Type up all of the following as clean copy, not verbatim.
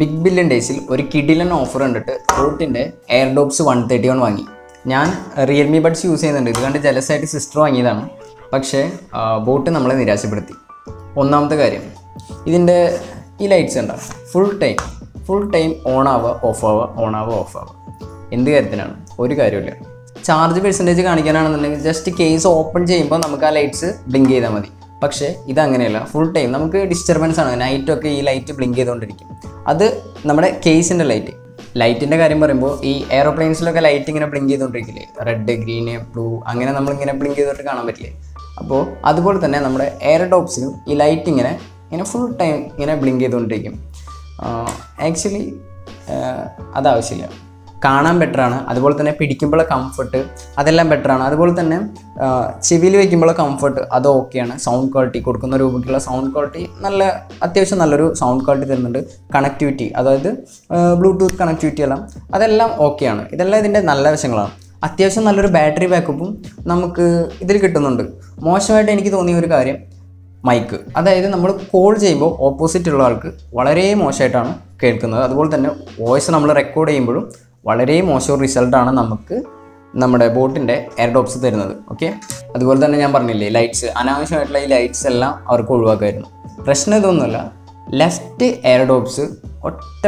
Big billion ഡേയ്സിൽ ഒരു കിഡിലൻ ഓഫർ കണ്ടിട്ട് ബോട്ടിൻ്റെ എയർഡോപ്സ് 131 വാങ്ങി. ഞാൻ റിയൽമി ബഡ്സ് യൂസ് ചെയ്യുന്നുണ്ട്. ഇത് കണ്ട് ജലസായിട്ട് സിസ്റ്റർ വാങ്ങിയതാണ്. പക്ഷേ ബോട്ട് നമ്മളെ നിരാശപ്പെടുത്തി. ഒന്നാമത്തെ കാര്യം, ഇതിൻ്റെ ഈ ലൈറ്റ്സ് ഉണ്ടാവും ഫുൾ ടൈം ഓൺ ആവുക ഓഫ് ആവുക ഓൺ ആവുക ഓഫ് ആവുക. എന്ത് കാര്യത്തിനാണ്? ഒരു കാര്യമില്ല. ചാർജ് പെർസെൻറ്റേജ് കാണിക്കാനാണെന്നുണ്ടെങ്കിൽ ജസ്റ്റ് കേസ് ഓപ്പൺ ചെയ്യുമ്പോൾ നമുക്ക് ആ ലൈറ്റ്സ് ബ്ലിങ്ക് ചെയ്താൽ മതി. പക്ഷേ ഇതങ്ങനെയല്ല, ഫുൾ ടൈം നമുക്ക് ഡിസ്റ്റർബൻസ് ആണ്. നൈറ്റൊക്കെ ഈ ലൈറ്റ് ബ്ലിങ്ക് ചെയ്തുകൊണ്ടിരിക്കും. അത് നമ്മുടെ കേസിൻ്റെ ലൈറ്റിൻ്റെ കാര്യം പറയുമ്പോൾ ഈ എയറോപ്ലെയിൻസിലൊക്കെ ലൈറ്റ് ഇങ്ങനെ ബ്ലിങ്ക് ചെയ്തുകൊണ്ടിരിക്കില്ലേ, റെഡ് ഗ്രീന് ബ്ലൂ അങ്ങനെ നമ്മളിങ്ങനെ ബ്ലിങ്ക് ചെയ്തിട്ട് കാണാൻ പറ്റില്ലേ. അപ്പോൾ അതുപോലെ തന്നെ നമ്മുടെ എയർഡോപ്സിലും ഈ ലൈറ്റ് ഇങ്ങനെ ഫുൾ ടൈം ഇങ്ങനെ ബ്ലിങ്ക് ചെയ്തുകൊണ്ടിരിക്കും. ആക്ച്വലി അതാവശ്യമില്ല. കാണാൻ ബെറ്ററാണ്, അതുപോലെ തന്നെ പിടിക്കുമ്പോൾ കംഫർട്ട് അതെല്ലാം ബെറ്ററാണ്. അതുപോലെ തന്നെ ചെവിയിൽ വയ്ക്കുമ്പോൾ കംഫർട്ട് അത് ഓക്കെയാണ്. സൗണ്ട് ക്വാളിറ്റി, കൊടുക്കുന്ന രൂപയ്ക്കുള്ള സൗണ്ട് ക്വാളിറ്റി അത്യാവശ്യം നല്ലൊരു സൗണ്ട് ക്വാളിറ്റി തരുന്നുണ്ട്. കണക്ടിവിറ്റി, അതായത് ബ്ലൂടൂത്ത് കണക്ടിവിറ്റി അതെല്ലാം ഓക്കെയാണ്. ഇതെല്ലാം ഇതിൻ്റെ നല്ല വശങ്ങളാണ്. അത്യാവശ്യം നല്ലൊരു ബാറ്ററി ബാക്കപ്പും നമുക്ക് ഇതിൽ കിട്ടുന്നുണ്ട്. മോശമായിട്ട് എനിക്ക് തോന്നിയ ഒരു കാര്യം മൈക്ക്, അതായത് നമ്മൾ കോൾ ചെയ്യുമ്പോൾ ഓപ്പോസിറ്റ് ഉള്ള ആൾക്ക് വളരെ മോശമായിട്ടാണ് കേൾക്കുന്നത്. അതുപോലെ തന്നെ വോയിസ് നമ്മൾ റെക്കോർഡ് ചെയ്യുമ്പോഴും വളരെ മോശം റിസൾട്ടാണ് നമുക്ക് നമ്മുടെ ബോട്ടിൻ്റെ എയർഡോപ്സ് തരുന്നത്. ഓക്കെ, അതുപോലെ തന്നെ ഞാൻ പറഞ്ഞില്ലേ ലൈറ്റ്സ്, അനാവശ്യമായിട്ടുള്ള ഈ ലൈറ്റ്സ് എല്ലാം അവർക്ക് ഒഴിവാക്കുമായിരുന്നു. പ്രശ്നം ഇതൊന്നുമല്ല, ലെഫ്റ്റ് എയർഡോപ്സ് ഒറ്റ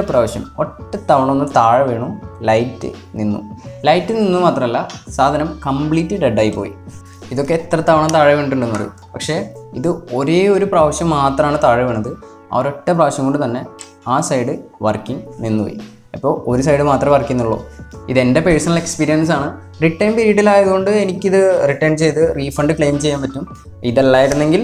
തവണ ഒന്ന് താഴെ വീണു, ലൈറ്റ് നിന്നു മാത്രമല്ല സാധനം കംപ്ലീറ്റ് ഡെഡായി പോയി. ഇതൊക്കെ എത്ര തവണ താഴെ വീണിട്ടുണ്ടെന്ന് പറയും. പക്ഷേ ഇത് ഒരേ ഒരു പ്രാവശ്യം മാത്രമാണ് താഴെ വീണത്. ആ ഒരൊറ്റ പ്രാവശ്യം കൊണ്ട് തന്നെ ആ സൈഡ് വർക്കിംഗ് നിന്നുപോയി. അപ്പോൾ ഒരു സൈഡ് മാത്രമേ വർക്ക് ചെയ്യുന്നുള്ളൂ. ഇതെൻ്റെ പേഴ്സണൽ എക്സ്പീരിയൻസ് ആണ്. റിട്ടേൺ പീരീഡിലായതുകൊണ്ട് എനിക്കിത് റിട്ടേൺ ചെയ്ത് റീഫണ്ട് ക്ലെയിം ചെയ്യാൻ പറ്റും. ഇതല്ലായിരുന്നെങ്കിൽ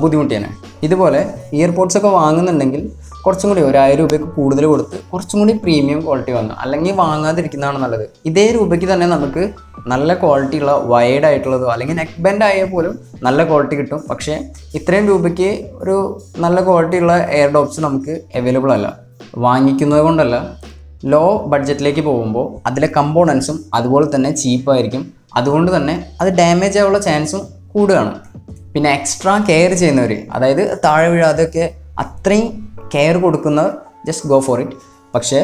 ബുദ്ധിമുട്ടിയാണ്. ഇതുപോലെ ഇയർപോഡ്സ് ഒക്കെ വാങ്ങുന്നുണ്ടെങ്കിൽ കുറച്ചും കൂടി 1000 രൂപയ്ക്ക് കൂടുതൽ കൊടുത്ത് കുറച്ചും കൂടി പ്രീമിയം ക്വാളിറ്റി വാങ്ങുക, അല്ലെങ്കിൽ വാങ്ങാതിരിക്കുന്നതാണ് നല്ലത്. ഇതേ രൂപയ്ക്ക് തന്നെ നമുക്ക് നല്ല ക്വാളിറ്റി ഉള്ള വൈഡ് ആയിട്ടുള്ളതോ അല്ലെങ്കിൽ നെക്ക് ബെൻഡ് ആയാൽ പോലും നല്ല ക്വാളിറ്റി കിട്ടും. പക്ഷേ ഇത്രയും രൂപയ്ക്ക് ഒരു നല്ല ക്വാളിറ്റി ഉള്ള എയർഡോപ്സ് നമുക്ക് അവൈലബിൾ അല്ല. വാങ്ങിക്കുന്നത് കൊണ്ടല്ല, ലോ ബഡ്ജറ്റിലേക്ക് പോകുമ്പോൾ അതിലെ കമ്പോണൻസും അതുപോലെ തന്നെ ചീപ്പായിരിക്കും. അതുകൊണ്ട് തന്നെ അത് ഡാമേജ് ആവാനുള്ള ചാൻസും കൂടുകയാണ്. പിന്നെ എക്സ്ട്രാ കെയർ ചെയ്യുന്നവർ, അതായത് താഴെ വീഴാതെയൊക്കെ അത്രയും കെയർ കൊടുക്കുന്നവർ ജസ്റ്റ് ഗോ ഫോർ ഇറ്റ്. പക്ഷേ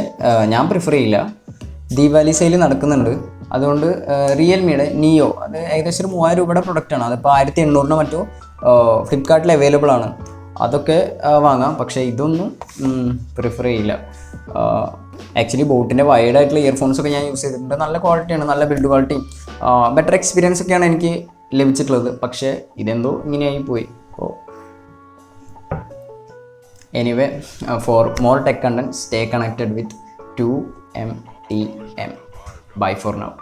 ഞാൻ പ്രിഫർ ചെയ്യില്ല. ദീപാവലി സെയിൽ നടക്കുന്നുണ്ട്. അതുകൊണ്ട് റിയൽമിയുടെ നിയോ, അത് ഏകദേശം ഒരു 3000 രൂപയുടെ പ്രൊഡക്റ്റാണ്. അതിപ്പോൾ 1800 മറ്റോ ഫ്ലിപ്കാർട്ടിൽ അവൈലബിൾ ആണ്. അതൊക്കെ വാങ്ങാം. പക്ഷേ ഇതൊന്നും പ്രിഫർ ചെയ്യില്ല. ആക്ച്വലി ബോട്ടിൻ്റെ വൈഡായിട്ടുള്ള ഇയർഫോൺസൊക്കെ ഞാൻ യൂസ് ചെയ്തിട്ടുണ്ട്. നല്ല ക്വാളിറ്റിയാണ്, നല്ല ബിൽഡ് ക്വാളിറ്റിയും ബെറ്റർ എക്സ്പീരിയൻസ് ഒക്കെയാണ് എനിക്ക് ലഭിച്ചിട്ടുള്ളത്. പക്ഷേ ഇതെന്തോ ഇങ്ങനെയായി പോയി. അപ്പോൾ anyway, for more tech content stay connected with 2MTM. Bye for now.